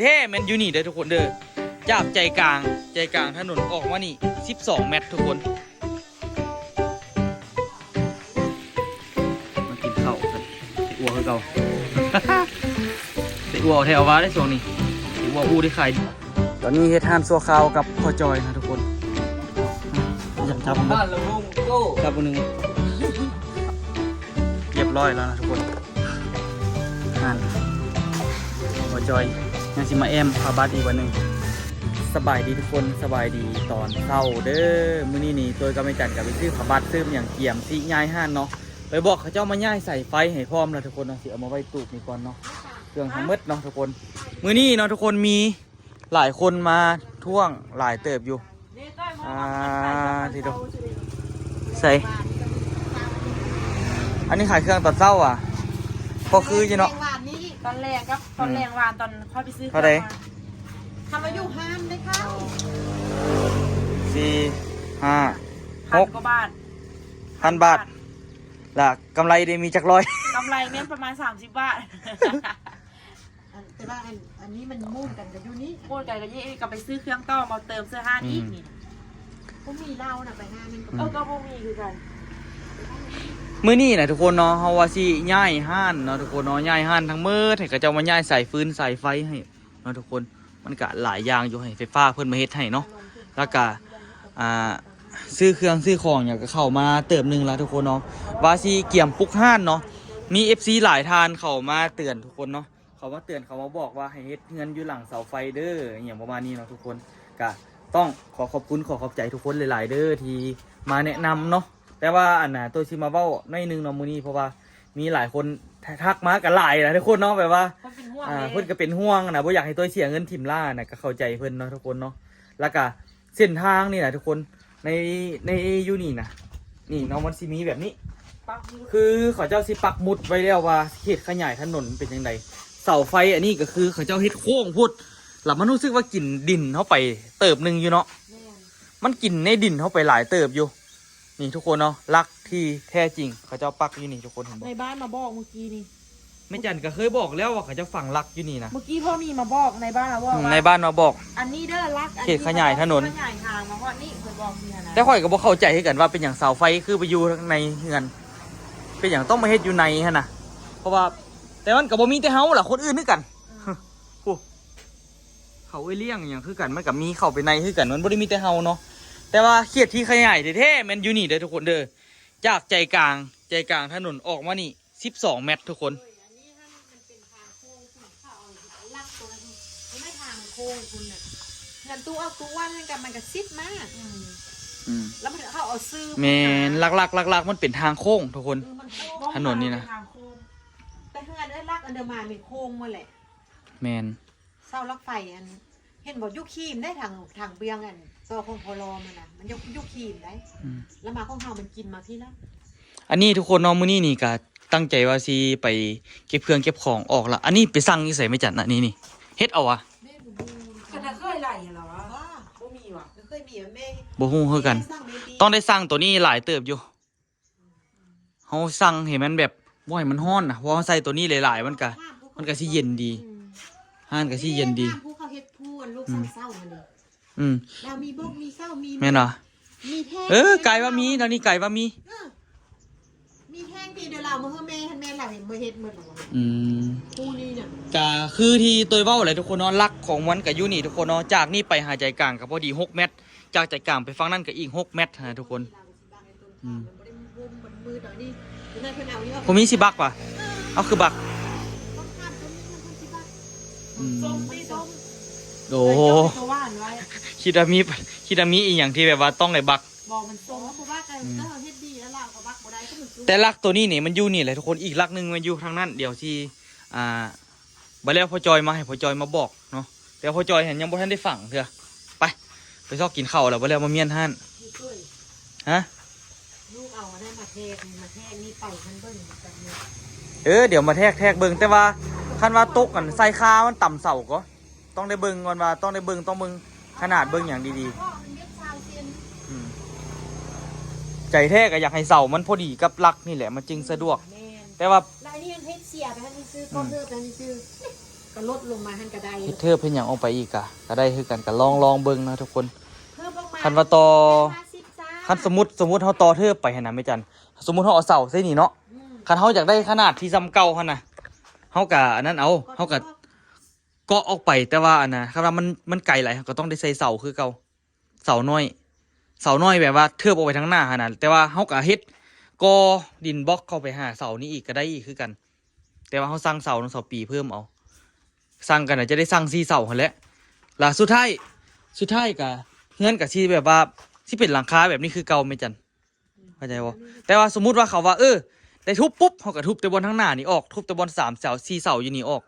เท่แมนยูนี่เด้อทุกคนเด้อจากใจกลางถนนออกมานี่12 เมตรทุกคนมากินข้าวกันอ้วกคือเก่า ได้อ้วกแถวว่าได้ส่วนนี้อ้วกอู้ได้ใครตอนนี้เฮ็ดทานซัวข้าวกับพ่อจอยนะทุกคนอยากจับบ้านเราลุงโก้จับคนหนึ่งเรียบร้อยแล้วนะทุกคนทานพ่อจอยยังสิมาแอมพาบัตอีกวันหนึ่งสบายดีทุกคนสบายดีตอนเช้าเด้อมื้อนี้นี่ตัวก็ไม่จัดกับไปซื้อพาบัตซื้ออย่างเกี่ยมที่ย้ายห้านเนาะไปบอกเขาเจ้ามาย้ายใส่ไฟให้พร้อมแล้วทุกคนเนาะสิเอามาไว้ตู้นี่ก่อนเนาะเครื่องทั้งหมดเนาะทุกคนมื้อนี้เนาะทุกคนมีหลายคนมาท่วงหลายเติบอยู่ที่ดูใส่อันนี้ขายเครื่องตัดเส้าอ่ะพอคือจีเนาะตอนแรกครับตอนแรงวานตอนค่อยไปซื้อเท่าไหร่ทำมาอยู่ห้ามได้ค่ะ4 5 6 กว่าบาท1,000 บาทล่ะกำไรได้มีจักร้อยกำไรเนี้ยประมาณ30 บาทแต่ว่าอันนี้มันมุ่งกันกับยูนี่พูดกันก็ยี่กลับไปซื้อเครื่องต่อมาเติมเสื้อผ้าอีกนี่ก็มีเหล้าน่ะไปห้ามันก็พวกมีคือกันมื้อนี้นะทุกคนเนาะเฮาว่าสิย้ายห้านเนาะทุกคนเนาะย้ายห้านทั้งมื้อให้เขาเจ้ามาย้ายสายฟืนสายไฟให้เนาะทุกคนมันก็หลายอย่างอยู่ให้ไฟฟ้าเพิ่นมาเฮ็ดให้เนาะแล้วก็ซื้อเครื่องซื้อของอย่างก็เข้ามาเติมนึงแล้วทุกคนเนาะว่าสิเกี่ยมปลุกห้านเนาะมี FC หลายทานเข้ามาเตือนทุกคนเนาะเขามาเตือนเขามาบอกว่าให้เฮ็ดเงินอยู่หลังเสาไฟเด้ออย่างประมาณนี้เนาะทุกคนก็ต้องขอขอบคุณขอขอบใจทุกคนหลายๆเด้อที่มาแนะนำเนาะแต่ว่าอันน่ะตัวชิมาเว้าในนึงเนาะมื้อนี้เพราะว่ามีหลายคนทักมากันหลายนะทุกคนเนาะแบบว่าเพิ่นก็เป็นห่วงนะบ่อยากให้ตัวเสียเงินทิมล่านะก็เข้าใจเพิ่นเนาะทุกคนเนาะแล้วก็เส้นทางนี่นะทุกคนในอยู่นี่นะนี่เนาะมันสิมีแบบนี้คือเขาเจ้าสิปักหมุดไว้แล้วว่าเขตขยายถนนเป็นจังไดเสาไฟอันนี้ก็คือเขาเจ้าเฮ็ดโค้งพุดแล้วมันรู้สึกว่ากินดินเข้าไปเติบนึงอยู่เนาะมันกินในดินเข้าไปหลายเติบอยู่นี่ทุกคนเนาะรักที่แท้จริงเขาเจ้าปักอยู่นี่ทุกคนเห็นบ่ในบ้านมาบอกเมื่อกี้นี่ไม่จันก็เคยบอกแล้วว่าเขาจะฝังรักอยู่นี่นะเมื่อกี้พ่อมีมาบอกในบ้านเราว่าในบ้านมาบอกอันนี้เด้อรักเขตขยายถนนขยายทางมาเพราะนี่เคยบอกเนี่ยนะแต่ข่อยก็บ่เข้าใจให้กันว่าเป็นอย่างเสาไฟคือไปอยู่ในเฮือนเป็นอย่างต้องมาเฮ็ดอยู่ในฮะนะเพราะว่าแต่มันก็บ่มีแต่เฮาล่ะคนอื่นคือกันโอ้เขาไอ้เลี้ยงอย่างคือกันมันก็มีเข้าไปในคือกันมันบ่ได้มีแต่เฮาเนาะแต่ว่าเขตที่ขยายแท้ๆมันอยู่นี่เด้อทุกคนเด้อจากใจกลางถนนออกมานี่12 เมตรทุกคนเงินตู้เอาตู้วันกันมันก็ซิดมากแล้วมันเขาเอาซื้อแมนลักมันเป็นทางโค้งทุกคนถนนนี่นะแต่เฮือนเอ้ยลักอันเดอร์มาเป็นโค้งมาแหละแมนเสาลักไฟอันเห็นบอกยุคีมได้ทางเบียงอันตัวของพลมันนะมันยุคีมได้แล้วมาของเฮามันกินมาพี่แล้วอันนี้ทุกคนน้องมื้อนี้นี่ก็ตั้งใจว่าสิไปเก็บเครื่องเก็บของออกละอันนี้ไปสั่งนี่ใส่ไม่จัดนะนี่เฮ็ดเอาวะก็จะเคยไหลเหรอบ่มีว่ะเคยมีแม่บ่ฮู้คือกันต้องได้สั่งตัวนี้หลายเติบอยู่เฮาสั่งให้มันแบบบ่ให้มันร้อนนะเพราะใส่ตัวนี้หลายๆมันก็สิเย็นดีห้านก็สิเย็นดีผู้เขาเฮ็ดผู้ลูกเศร้าๆเลยแล้วมีบกมีเศร้ามีแม่นเหรอมีแท้ไก่ว่ามีตอนนี้ไก่ว่ามีแท่งที่เดี๋ยวเราเมื่อแม่เราเห็นเฮ็ดหมดหรอผู้นี้เนี่ยก็คือที่ตัวเว้าอะไรทุกคนเนาะลักของมันกับยูนี่ทุกคนเนาะจากนี่ไปหาใจกลางก็พอดี6 เมตรจากใจกลางไปฝั่งนั้นก็อีก6 เมตรนะทุกคนผมมีสิบักป่ะเอาคือบักโอ้โหคิดามีอีกอย่างที่แบบว่าต้องได้บักบอกมันตรงว่าบักอะไรก็เฮ็ดดีแล้วเราก็บักบ่ได้ก็มันแต่ลักตัวนี้นี่มันอยู่นี่แหละทุกคนอีกลักนึงมันอยู่ทางนั้นเดี๋ยวที่บ่แล้วพ่อจอยมาให้พ่อจอยมาบอกเนาะแต่พ่อจอยเห็นยังบ่ทันได้ฝังเถอะไปซอกกินข้าวแล้วบ่แล้วมาเมียนท่านฮะลูกเอาได้มาแทกนี่ไปทันเบิ่งแบบนี้เดี๋ยวมาแทกเบิ่งแต่ว่าคันว่าตกกันใส่คามันต่ำเสาก็ต้องได้เบิ่งก่อนว่าต้องเบิ่งขนาดเบิ่งอย่างดีๆใจแท้ก็อยากให้เสามันพอดีกับลักนี่แหละมันจึงสะดวกแต่ว่าแล้วนี่มันเฮ็ดเสียไปให้ซื้อก็เลือกไปให้ซื้อ ก็ลดลงมาหันก็ได้ เฮ็ดเทิบเพิ่นหยังออกไปอีกก็ได้คือกันก็ลองเบิ่งนะทุกคน เพิ่มลงมา คันว่าต่อ 50จ้า คันสมมุติเฮาต่อเทิบไปหั่นน่ะแม่จันสมมุติเฮาเอาเสาใส่นี่เนาะคันเฮาอยากได้ขนาดที่ซ้ำเก่าหั่นน่ะเฮาก็อันนั้นเอาเฮาก็เกาะออกไปแต่ว่าอันน่ะคันว่ามันไกลหลายก็ต้องได้ใส่เสาคือเก่าเสาน้อยแบบว่าเทิบออกไปทางหน้าหั่นน่ะแต่ว่าเฮาก็เฮ็ดก่อดินบล็อกเข้าไปหาเสานี้อีกก็ได้อีกคือกัน แต่ว่าเฮาสร้างเสาเสาปีเพิ่มเอาสร้างกันน่ะจะได้สร้าง4เสาหั่นแหละล่ะสุดท้ายก็เฮือนก็สิแบบว่าสิเป็นหลังคาแบบนี้คือเก่าแม่จันเข้าใจบ่แต่ว่าสมมุติว่าเขาว่าได้ทุบปุ๊บเฮาก็ทุบแต่บนทางหน้านี่ออกทุบแต่บน3เสา4เสาอยู่นี่ออก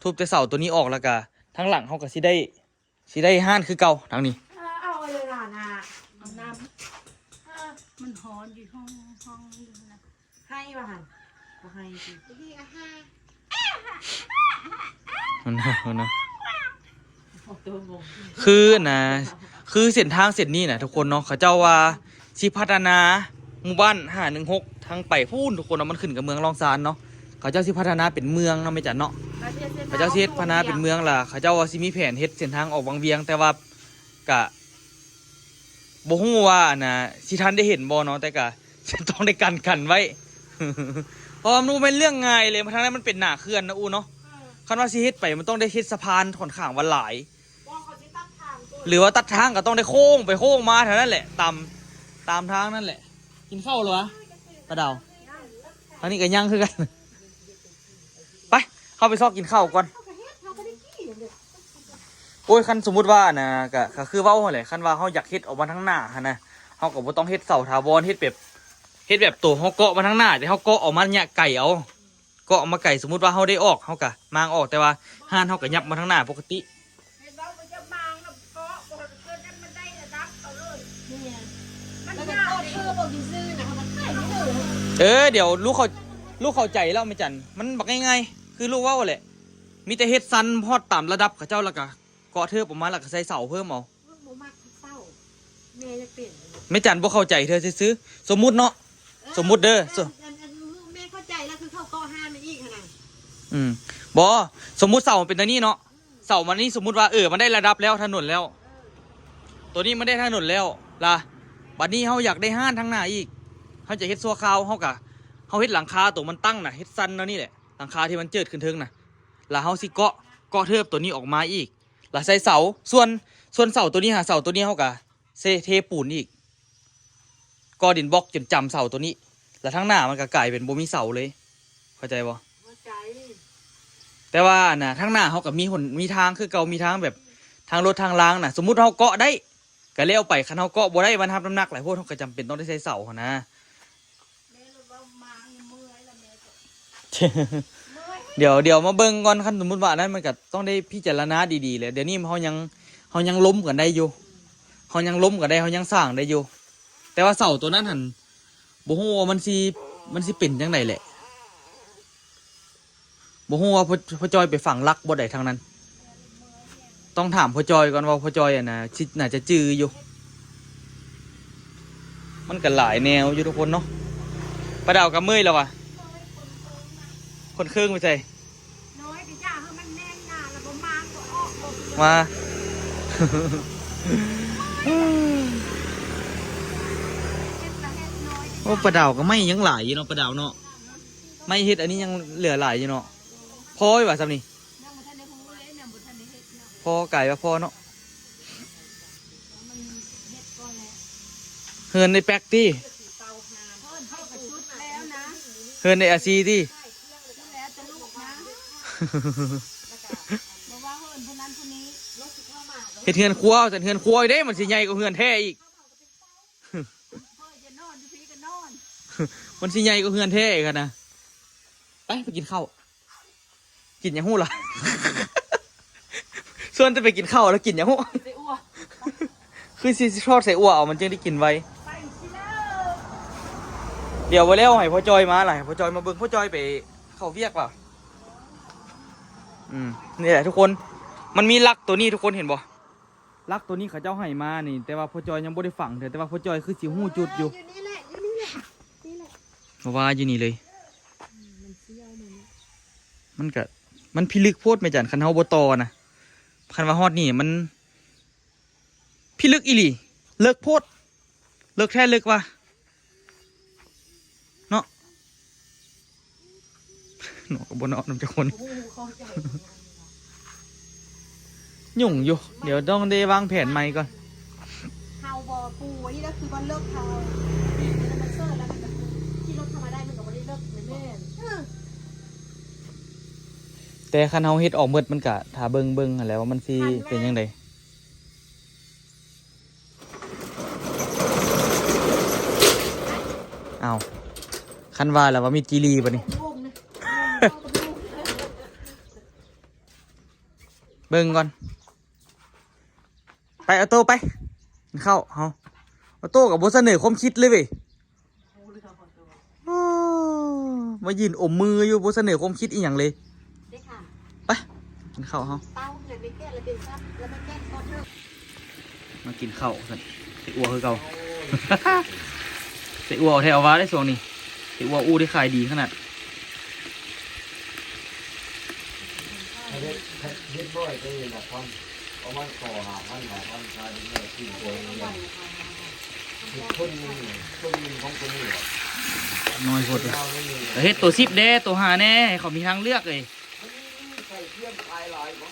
ทุบแต่เสาตัวนี้ออกแล้วก็ทางหลังเฮาก็สิได้ห้านคือเก่าทางนี้ เอาเลยล่ะนะ เอาน้ำมันหอนอยู่ห้องอยู่นะ ให้ว่าหั่นบ่ให้สิพี่อาหาร มันนะ ออกตัวงง คือเส้นทางเส้นนี้นะทุกคนเนาะเขาเจ้าว่าสิพัฒนาหมู่บ้าน516ทางไปพูนทุกคนเนาะมันขึ้นกับเมืองรองซานเนาะเขาเจ้าสิพัฒนาเป็นเมืองเนาะไม่จัดเนาะเขาเจ้าสิเฮ็ดพัฒนาเป็นเมืองล่ะเขาเจ้าว่าสิมีแผนเฮ็ดเส้นทางออกวังเวียงแต่ว่ากะบ่ฮู้ว่านะสิทันได้เห็นบ่เนาะแต่กะจะต้องได้กันไว้ เพราะมันบ่เป็นเรื่องง่ายเลยทางนั้นมันเป็นหน้าเขื่อนนะอูเนาะคันว่าสิเฮ็ดไปมันต้องได้เฮ็ดสะพานค่อนข้างว่าหลาย หรือว่าตัดทางก็ต้องได้โค้งไปโค้งมาเท่านั้นแหละตามทางนั่นแหละ กินข้าวเหรอวะปลาดาวทางนี้ก็ย่างคือกัน ไปเข้าไปซอกกินข้าวก่อนโอ้ยคันสมมุติว่านะก็คือเว้าหั่นแหละคันว่าเฮาอยากเฮ็ดออกมาทางหน้าหั่นนะเฮาก็บ่ต้องเฮ็ดเสาถาวรเฮ็ดแบบตัวเฮาเกาะมาทางหน้าแต่เฮาเกาะออกมาเนี่ยไก่เอาเกาะออกมาไก่สมมุติว่าเฮาได้ออกเฮาก็มางออกแต่ว่าห้านเฮาก็ยับมาทางหน้าปกติ เราไปจะมางแล้วก็บ่เกินนั้นมันได้ระดับเอาเลยมัน แล้วก็ ยาก โทษเธอบอกซื่อๆนะคะมันให้ไม่เลย เดี๋ยวลูกเข้าใจแล้วไม่จันมันบักง่ายๆคือลูกเว่าแหละมีแต่เฮ็ดซันพอดต่ำระดับเขาเจ้าแล้วก็เกาะเธอประมาณแล้วก็ใส่เสาเพิ่มเอา หมูมักเศร้าแม่จะเปลี่ยน ไม่จันบ่เข้าใจเธอซื้อๆสมมุติเนาะสมมุติเด้อ แม่เข้าใจแล้วคือเข้าก้อห้ามมาอีกขนาด บ่สมมุติเสามันเป็นตัวนี้เนาะเสามันนี่สมมุติว่ามันได้ระดับแล้วถนนแล้ว ตัวนี้มันได้ถนนแล้วล่ะบัดนี้เฮาอยากได้ห้านทางหน้าอีกเฮาจะเฮ็ดซัวคาวเฮาเฮ็ดหลังคาตัวมันตั้งน่ะเฮ็ดซันแล้วนี่แหละหลังคาที่มันเจิดขึ้นเทิงน่ะแล้วเฮาสิเกาะเทิบตัวนี้ออกมาอีกแล้วใส่เสาส่วนเสาตัวนี้เสาตัวนี้เฮาก็เทปูนอีกก่อดินบล็อกจนจำเสาตัวนี้ แล้วทางหน้ามันก็กลายเป็นบ่มีเสาเลยเข้าใจบ่ เข้าใจ แต่ว่าน่ะทางหน้าเฮาก็มีทางคือเก่ามีทางแบบทางรถทางรางน่ะสมมุติเฮาเกาะได้ก็เลี้ยวไปคันเฮาเกาะบ่ได้มันทับน้ำหนักหลายพวกเฮาก็จำเป็นต้องได้ใส่เสาหั่นนะ แม่เราบ่มางเมื่อยแล้วแม่ก็ เดี๋ยวมาเบิ่งก่อนคันสมมุติว่านั้นมันก็ต้องได้พิจารณาดีๆเลยเดี๋ยวนี้เฮายังล้มกันได้อยู่เฮายังล้มกันได้เฮายังสร้างได้อยู่แต่ว่าเสาตัวนั้นหั่นบ่ฮู้ว่ามันสิเป็นจังไดแหละบ่ฮู้ว่าพ่อจอยไปฝังลักบ่ได้ทางนั้นต้องถามพ่อจอยก่อนว่าพ่อจอยน่าจะจื้ออยู่มันก็หลายแนวอยู่ทุกคนเนาะปลาดาวกับเมื่อยแล้วว่ะคนเครื่องไปใส่ น้อยก็ย่าให้มันแน่นหน้าแล้วบ่มางก็ออกบ่ มา เฮ็ดละเฮ็ดน้อย โอ้ปลาดาวก็ไม่ยังหลายอยู่เนาะปลาดาวเนาะไม่เฮ็ดอันนี้ยังเหลือหลายอยู่เนาะพออยู่ว่ะซ้ำนี่ ยังบ่ทันได้ฮู้เลยยังบ่ทันได้เฮ็ดเนาะ พอไก่ว่าพอเนาะ มันเฮ็ดก่อนแล้ว เฮือนในแป๊กตี้ เพิ่นเข้าไปชุดแล้วนะ เฮือนในอาซีตี้ ชุดแล้วจะลูกนะบ่ว่าเพิ่นผู้นั้นผู้นี้รถสิเข้ามา เฮ็ดเฮือนครัวแต่เฮือนครัวเด้มันสิใหญ่กว่าเฮือนแท้อีก เพิ่นจะนอนอยู่พี่ก็นอน มันสิใหญ่กว่าเฮือนแท้อีกอะนะไปกินข้าวกินหยังหู้ล่ะ ส่วนจะไปกินข้าวแล้วกินหยังหู้ สิอ้ว คือสิทอดใส่อั่วเอามันจึงได้กินไว ไปสิแล้ว เดี๋ยวไว้แล้วให้พ่อจอยมาหล่ะให้พ่อจอยมาเบิ่งพ่อจอยไปเข้าเวียกเปล่านี่แหละทุกคนมันมีลักตัวนี้ทุกคนเห็นบ่ลักตัวนี้เขาเจ้าให้มานี่แต่ว่าพ่อจอยยังบ่ได้ฝังเถอะแต่ว่าพ่อจอยคือสิหู้จุดอยู่ นี่แหละนี่แหละนี่แหละ เพราะว่าอยู่นี่เลย มันเสี้ยวมัน มันก็ มันพิลึกโพดไหมจันคันเฮาบ่ต่อนะคันว่าฮอดนี่มันพิลึกอีหลีเลิกโพดเลิกแท้เลิกว่ะเนาะหนอกกับบนเนาะน้ำจะคน โอ้โหเขาใจ ยุ่งอยู่เดี๋ยวต้องได้วางแผนใหม่ก่อน เฮาบ่ปูไว้นี่แล้วคือว่าเลิกเฮาแล้วมันเซอร์แล้วมันก็ที่รถทำมาได้มันก็บ่ได้เลิกแม่น แต่คันเฮาเฮ็ดออกเบิดมันก็ถ้าเบิ่งหั่นแหล้วว่ามันสิเป็นจังไดอ้าวคันว่าแล้วว่ามีจีรีบ่นี่ โล่งนะ เบิ่งก่อนไปเอาโต้ไปเข้าเฮาเอาโต้กับบ่เสนอความคิดเลยเว้ยอ้อมายืนอมมืออยู่บ่เสนอความคิดอีหยังเลย ได้ค่ะ ไปกินข้าวเฮา เต้าเลยไปแก้แล้วเดี๋ยวซับแล้วไปแก้ก่อนเถอะ มากินข้าวสั่นสิอ้วคือเก่า สิอ้วเอาแถวว่าได้ช่วงนี้สิอ้วอู้ได้ขายดีขนาด เฮ็ดบ่อยไปละพันเอามันต่อหาพันขายได้กินโดยเนี่ยคนนึงของคนนี้ น้อยโพดเลย เจ้าไม่มี แต่เฮ็ดตัว10เด้ตัว5แน่ให้เขามีทางเลือกเลย ใส่เทียมขายหลายบ่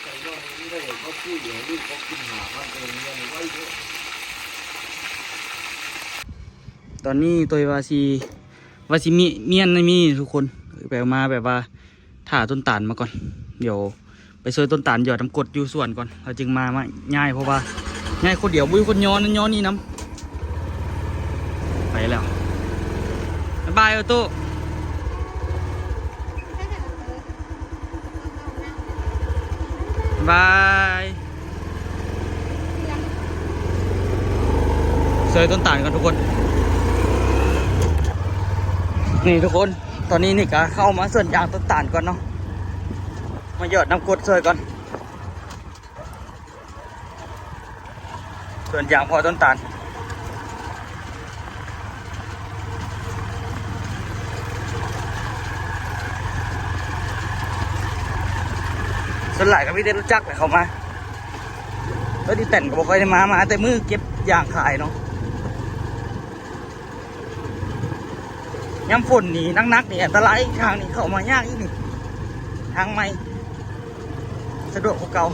ใส่ยอดนี้ได้เขาพูดอย่างนี้เขากินหาพันเองเนี่ยไว้ด้วย ตอนนี้ตัววาซีมีเมียนในมีทุกคนไปเอามาแบบว่าถ่าต้นตาลมาก่อนเดี๋ยวไปซอยต้นตาลหยอดน้ำกรดอยู่ส่วนก่อนเราจึงมาง่ายเพราะว่าง่ายคนเดียวบุ้ยคนย้อนนั่นย้อนนี่น้ำไปแล้วบ๊ายบายออโต้บ๊ายบายซอยต้นตาลกันทุกคนนี่ทุกคนตอนนี้นี่ก็เข้ามาส่วนยางต้นตาลก่อนเนาะมาหยอดน้ำกรดซอยก่อนส่วนยางพอต้นตาลส่วนหลายก็ไม่ได้รู้จักเลยเขามาแล้วที่แต่นก็บอกเคยได้มาแต่มือเก็บยางขายเนาะย้ำฝนนี่นักๆนี่อันตรายทางนี้เข้ามายากอีกนี่ทางใหม่สะดวกกว่าเก่า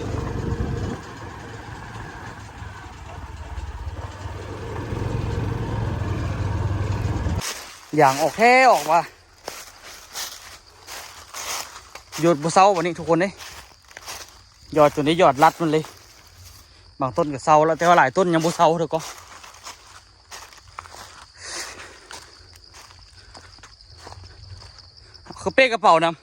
อย่างออกแค่ออกว่าหยดบะเซาวันนี้ทุกคนเลยหยอดจนได้หยอดรัดมันเลยบางต้นก็เซาแล้วแต่ว่าหลายต้นยังบะเซาเถอะก็คือเป้กระเป๋านำ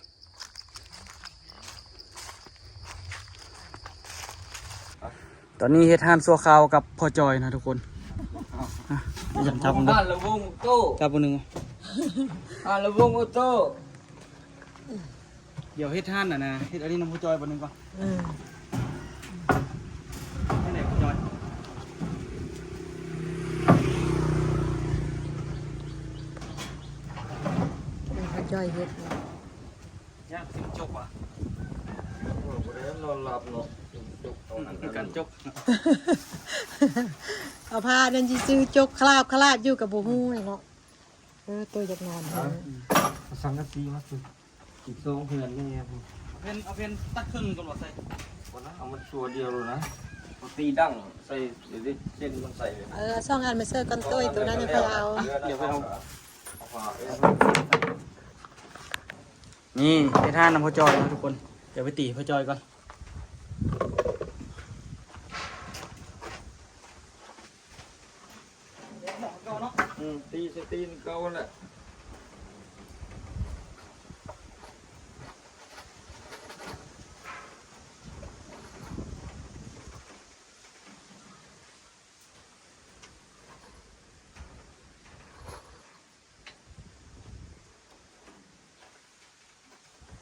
ตอนนี้เฮ็ดทานซัวข้าวกับพ่อจอยนะทุกคนจับจับมัน บ้านละวงโต้ จับมันหนึ่ง บ้านละวงโต้ เดี๋ยวเฮ็ดทานนะเฮ็ดอันนี้น้ำพ่อจอยบนหนึ่งก่อนให้ไหนพ่อจอย เขาจ่อยเฮ็ด ยากสิจกว่ะ บ่ได้นอนหลับเนาะจุกเอานั่น กันจก เอาผ้านั่นสิซื้อจกคลาบอยู่กับบ่ฮู้นี่เนาะตัวอยากนอน สังกะสีมาสุดอีกสองเพื่อนนี่ครับ เอาเพนตัดครึ่งก่อนหรอใส่ วันนั้นเอามันตัวเดียวเลยนะตีดั้งใส่เดี๋ยวเส้นมันใส่เลย ซ่องอันมาเซอร์กันตัวตัวนั้นยังไปเอา เดี๋ยวไปเอา นี่เฮ็ดทานน้ำพ่อจอยนะทุกคนเดี๋ยวไปตีพ่อจอยก่อนตีสตีนเก่าแหละ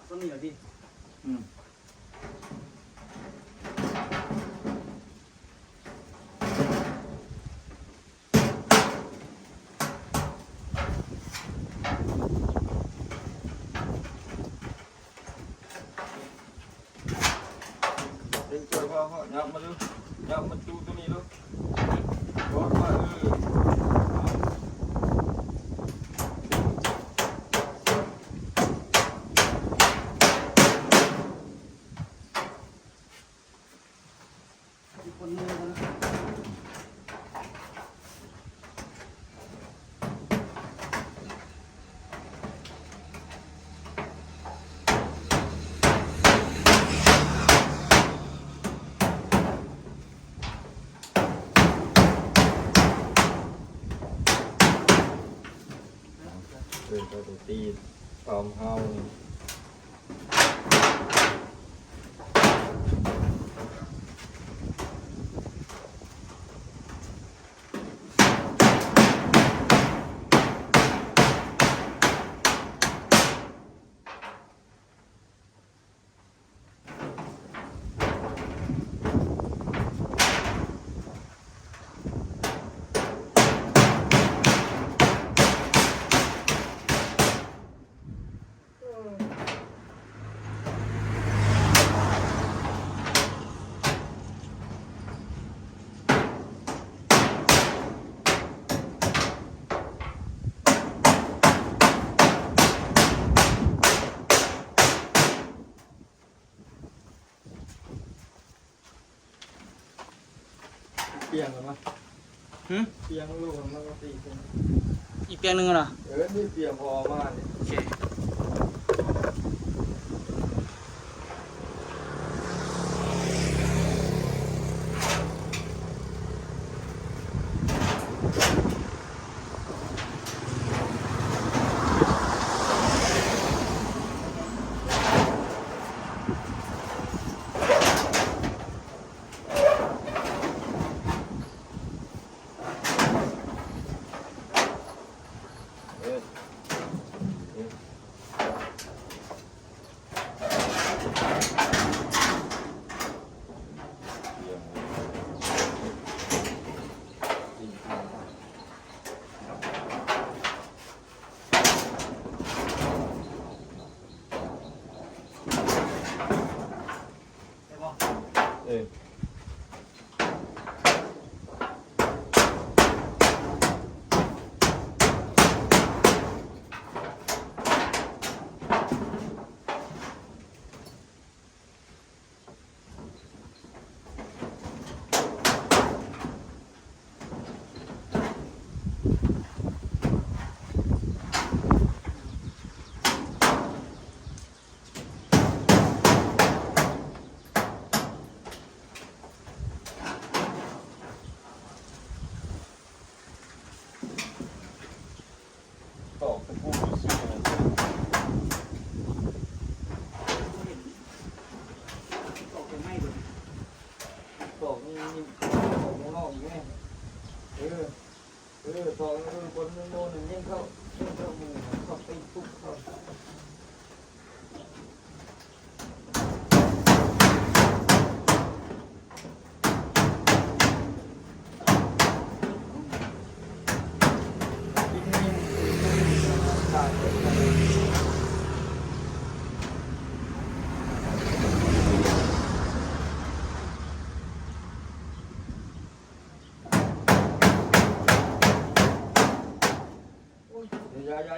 ต้นนี้เหรอพี่ ยับมาดูยับมาดูตัวนี้ดูรถมาคนมือกันตัวตีฟาร์มเฮาส์ เปียงกันมั้ยเปียงลูกมันก็ตีกัน อีกเปียงหนึงเหรอ นี่เปียงพอมากเนี่ย โอเคเออ ตอกตะปูสูงตอกนี่ตอกข้างนอกอีกไงตอกคนโน่นยังเข้ามือเข้าไปปุ๊บเข้า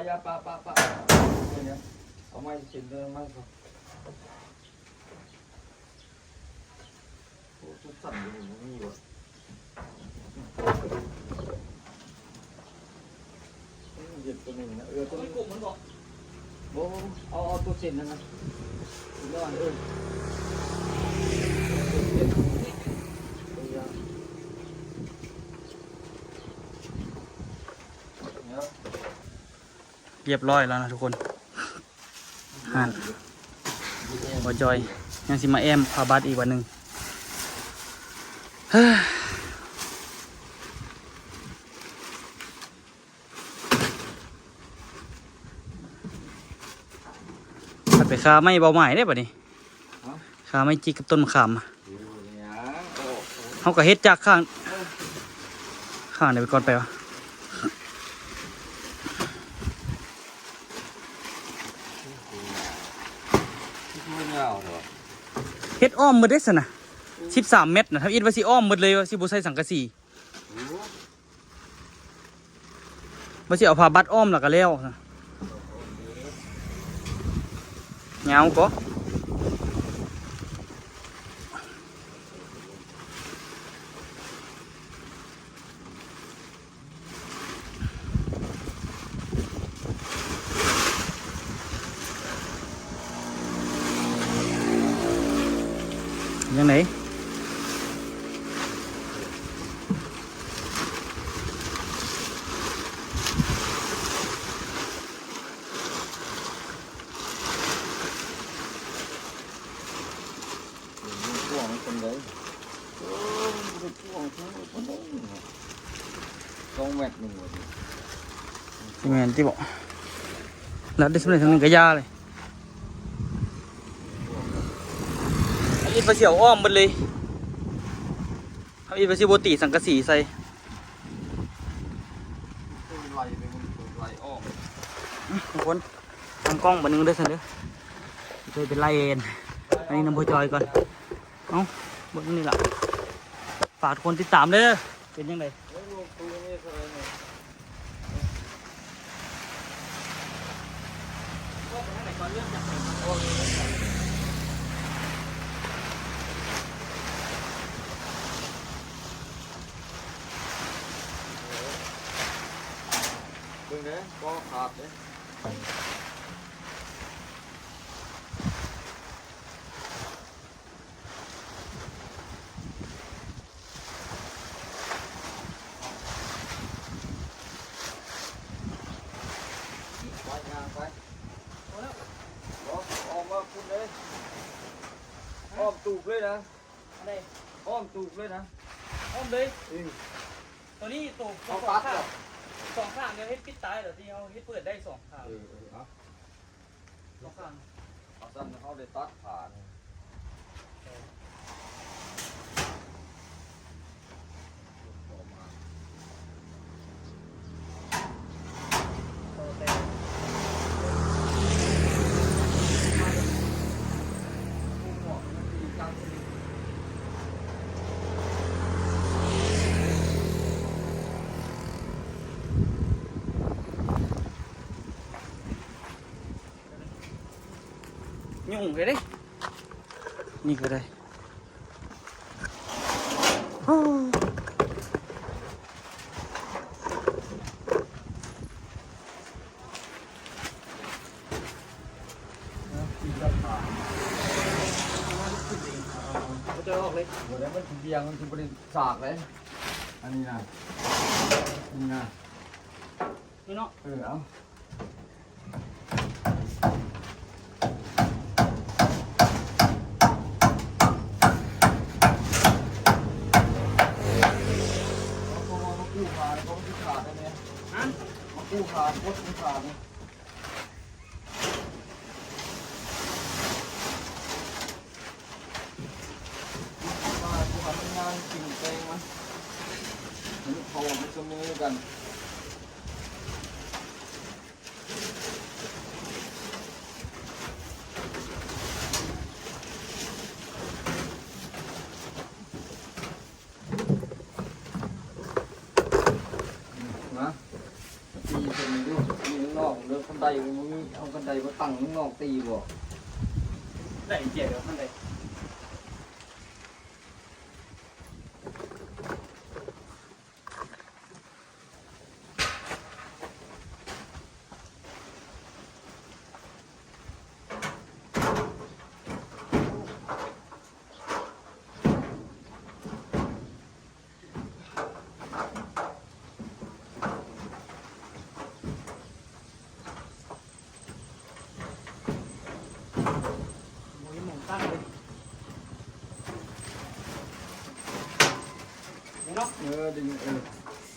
อย่าปะเนี่ยเอาไม้เส้นเดินไม้เขาโอ้ทุกสั่นอยู่นี่วะเด็ดตัวหนึ่งนะตัวนี้กลุ่มมันบอกโอ้เอาตัวเส้นนั่นนะถึงแล้วเรียบร้อยแล้วนะทุกคนห่านบ่จอยยังสิมาแอมพาบัตอีกวันหนึ่งเฮ้ยผัดไปขาไม่เบาใหม่ได้ป่ะนี่ขาไม่จิกกับต้นมะขามเขาก็เฮ็ดจากข้างเดี๋ยวไปก่อนไปวะเฮ็ดอ้อมมือได้สนะ 13 เมตรนะถ้าอิดว่าสิอ้อมหมดเลยว่าสิบ่ใส่สังกะสีว่าสิเอาผ้าบัดอ้อมแล้วก็แล้วนะเหงาก็ยังไงพ่วงคนเลยเป็นพ่วงคนเลย2 เมตรหนึ่งเลย ที่แม่นที่บอกแล้วได้สำเร็จทางนึงก็ยาเลยอันนี้ปลาเสี่ยวอ้อมหมดเลยทำอีปลาซิโบติสังกะสีใส่ ไล่ไปมันไล่ออก ทุกคนทำกล้องบันนึงด้วยสิเด้อเคยเป็นไล่เอ็นอันนี้น้ำพอจอยก่อนเอ้าบนนี่แหละฝากคนติดตามเด้อเป็นยังไงเบิ่งเด้อก็ขาดเด้อไปงานไปออกมาคุณเลยอ้อมตูบเลยนะ อะไร อ้อมตูบเลยนะ อ้อมเลย ตัวนี้ตัว เอาปัดเหรอ สองข้างเดี๋ยวเฮ็ดปิดตายเดี๋ยวที่เอาเฮ็ดเปิดได้สองข้าง เอา สองข้าง เอาสั้นเขาได้ตัดผ่าน ยุ่งเลยเด้นี่ก็ได้จะออกเลย เดี๋ยวมันถึงเบียงมันถึงประเด็นสากเลยอันนี้นะนี่นะ นี่เนาะ เอากู้ขาดเขาที่ขาดได้ไหม ฮะ กู้ขาดโคตรขาดเลยกู้ขาดงานจริงเต็งมั้ยมันเขามันจะมือกันนะตีเป็นดูตีข้างนอกเลือกบันไดมึงเอาบันไดมาตั้งข้างนอกตีบ่ ได้เจี๋ยวมันได้ตั้งเลยนี่เนาะ ดึง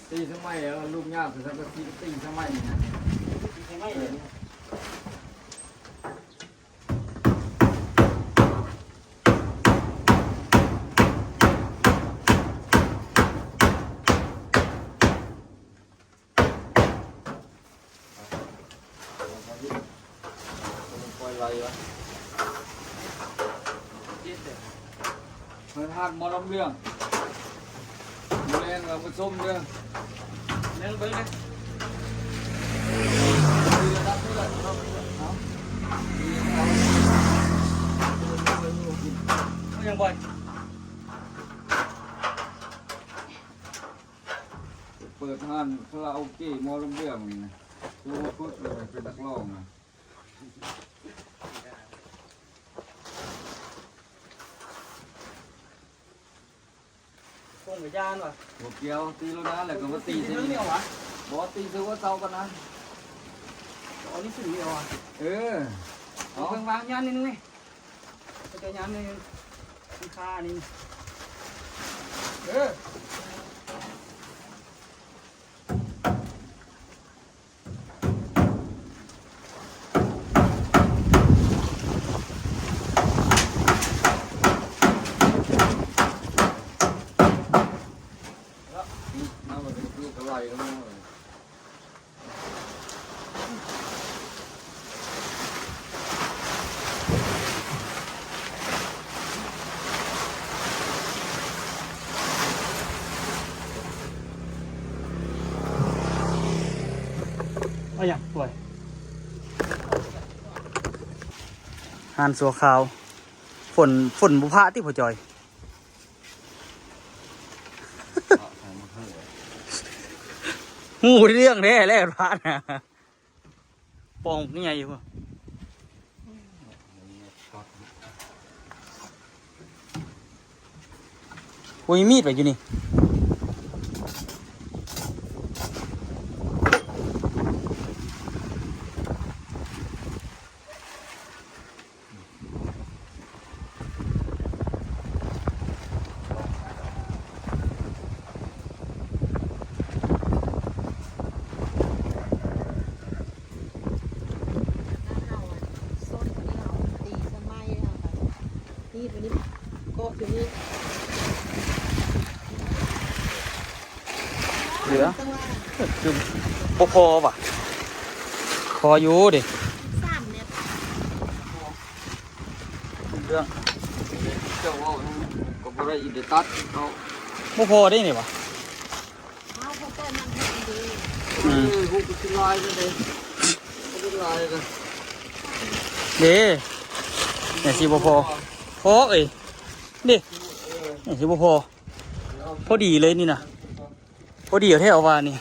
ตีสมัยลูกยากคือสักทีตีสมัยนี่นะ ใช่ไหมเลย ปล่อยไรวะ เพิ่นทานมอลำเรื่องดูแลเราไปส้มเรื่อง เล่นเบิ้งเลย ดีนะครับนี่แหละครับเอาดีนะครับ เขายังบ่อย เปิดห้านคาราโอเกะมอลำเรื่องนี่นะดูว่าพึ่งเลยเป็นนักร้องนะ คงกับยานว่ะ หัวเกี้ยวตีแล้วนะแล้วก็มาตี ตี ใช่ เรื่อง ไหม เดียววะ บอกว่าตีซื้อว่าเตากันนะ อันนี้สื่อเดียวอ่ะ เออ เอาเพิ่งวางยานนิดนึงนี่ไปเจอยานนึงมีค่านี่เออ น้ำมันเป็นลูกกระไรแล้วมั้งเลย เอาอย่างสวยหานสัวขาว ฝนบุพะที่พ่อจอย งูเรื่องแน่แรกร้านนะปองนี่ไงอยู่วะโอ้ยมีดไปอยู่นี่เหลือคือพอป่ะคออยู่ดิ 3 เมตร เรื่อง เจ้าว่าก็บ่ได้อินเดตัสเขา พอได้นี่วะ เอาพวกต้นมันให้ดี พวกกินลายนี่เลยกินลายกัน เด้เนี่ยสิพอเอ้ยดิเนี่ยสิพอดีเลยนี่นะพอดีเอาเท่เอาวานี่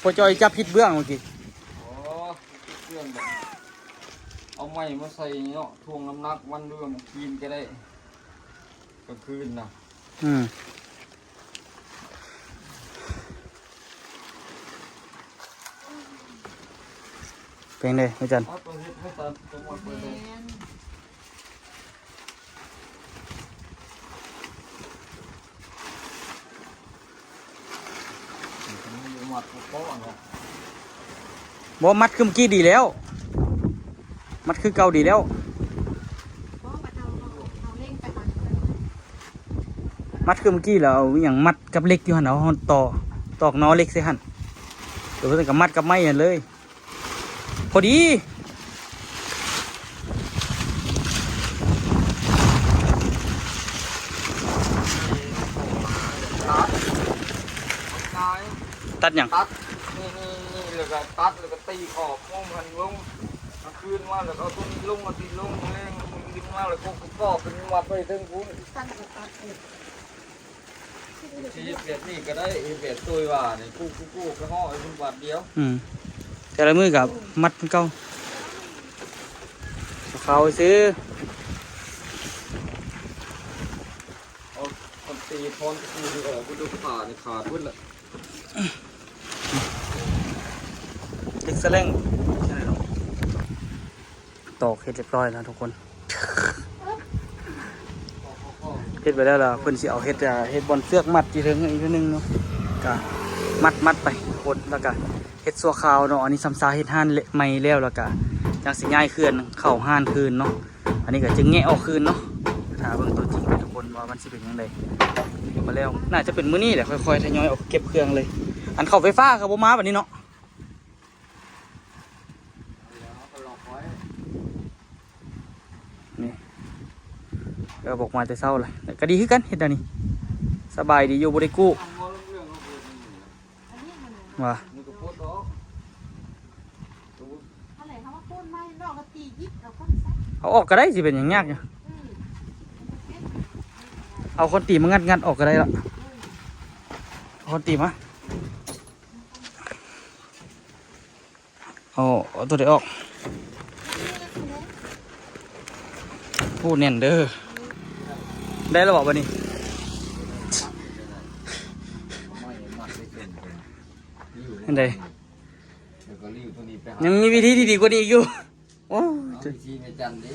พอจอยจับผิดเบื้องเมื่อกี้ อ๋อเครื่องแบบเอาไม้มาใส่เนาะทวงน้ำหนักวันเรื่องกินก็ได้กลางคืนนะ เป็นไงอาจารย์ เอาตัวเฮ็ดให้ตามตัวมาเปิดเลย แม่น หมัดโป๊ะเนาะ บ่มัดคือเมื่อกี้ดีแล้ว มัดคือเก่าดีแล้ว เพราะว่าเอาเร่งไปหา มัดคือเมื่อกี้แล้วเอาอหย่างมัดกับเหล็กอยู่หันเอาตอกนอเหล็กใส่หันเดี๋ยวเพิ่นก็มัดกับไม้หันเลย พอดีตัดหยัง ตัดนี่แล้วก็ตัดแล้วก็ตีขอบมองมันลงกลางคืนมาแล้วก็เอาตัวนี้ลงมาตีลงแรงดึงมาแล้วก็ก็เป็นวัดไปถึงกู ตั้งแต่ตัดอีก ชีวิตแบบนี้ก็ได้แบบตัวว่าเนี่ยกู้ก็ห่อไอ้บาทเดียว แต่ละมือกับมัดมันเก่าเขาซื้อ เอาคนตีพรกูดูออกกูดูขาเนี่ยขาดพุ่นละ เล็กสแลงตอกเฮ็ดเรียบร้อยแล้วทุกคนเฮ็ดไปแล้วล่ะเพิ่นสิเอาเฮ็ดบอลเสือกมัดที่ถึงอีกนิดนึงเนาะก็มัดไปโคตรแล้วก็เฮ็ดซัวขาวเนาะอันนี้ซ้ำซาเฮ็ดห่านใหม่แล้วแล้วก็จังสิง่ายขึ้นเข้าห่านคืนเนาะอันนี้ก็จึงแงะออกคืนเนาะถ้าเบิ่งตัวจริงทุกคนว่ามันสิเป็นจังไดมาแล้วน่าจะเป็นมื้อนี้แหละค่อยๆทยอยออกเก็บเครื่องเลย อันเข้าไฟฟ้าก็บ่มาบัดนี้เนาะ ก็หลอกไว้ นี่ ก็บอกมาแต่เช้าเลยแต่ก็ดีขึ้นกันเห็นตอนนี้สบายดีอยู่บริกู้ ทำมาเรื่องเขาเปิดนี่ อันนี้มัน ว่า มันก็โพสต์ออก อะไรเขาว่าพ่นไม้นอกก็ตียิบเอาคนซัก เอาออกก็ได้สิเป็นอย่างยากเนี่ยเอาคนตีมางัดออกก็ได้ละเอาคนตีมาเอาตัวเดียวออกพูดเน่นเด้อได้แล้วบอกวันนี้ ไม่มัดไม่เป็นอยู่ อันใด แล้วก็รีบตัวนี้ไปหา ยังมีวิธีที่ดีกว่านี้อีกอยู่โอ้ เอาวิธีในจันทร์ดิ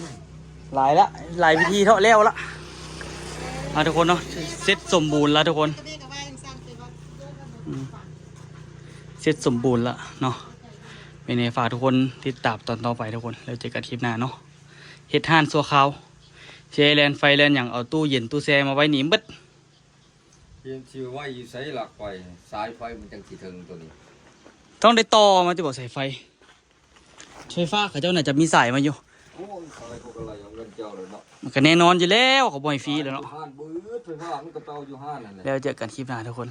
หลายละหลายวิธีเท่าแล้วละเอาทุกคนเนาะเสร็จสมบูรณ์แล้วทุกคน ก็ได้กับว่ายังสร้างเสร็จว่าโยกกันหมด เสร็จสมบูรณ์แล้วเนาะเป็นไงฝากทุกคนติดตามตอนต่อไปทุกคนแล้วเจอกันคลิปหน้าเนาะเฮ็ดห่านสัวขาวเชแลนไฟแลนอย่างเอาตู้เย็นตู้แช่มาไว้หนีมเบิด เพียงชื่อว่าอยู่ใช้หลักไฟสายไฟมันจังสีถึงตัวนี้ ต้องได้ต่อมาจะบอกสายไฟฟ้าเขาเจ้าน่าจะมีสายมาอยู่ โอ้ยอะไรพวกอะไรเอาเงินเจ้าเลยเนาะ มันก็แน่นอนอยู่แล้วเขาบ่ให้ฟรีแล้วเนาะ ห้านบื้อไฟฟ้ามันก็เตาอยู่ห้านนั่นแหละ แล้วเจอกันคลิปหน้าทุกคน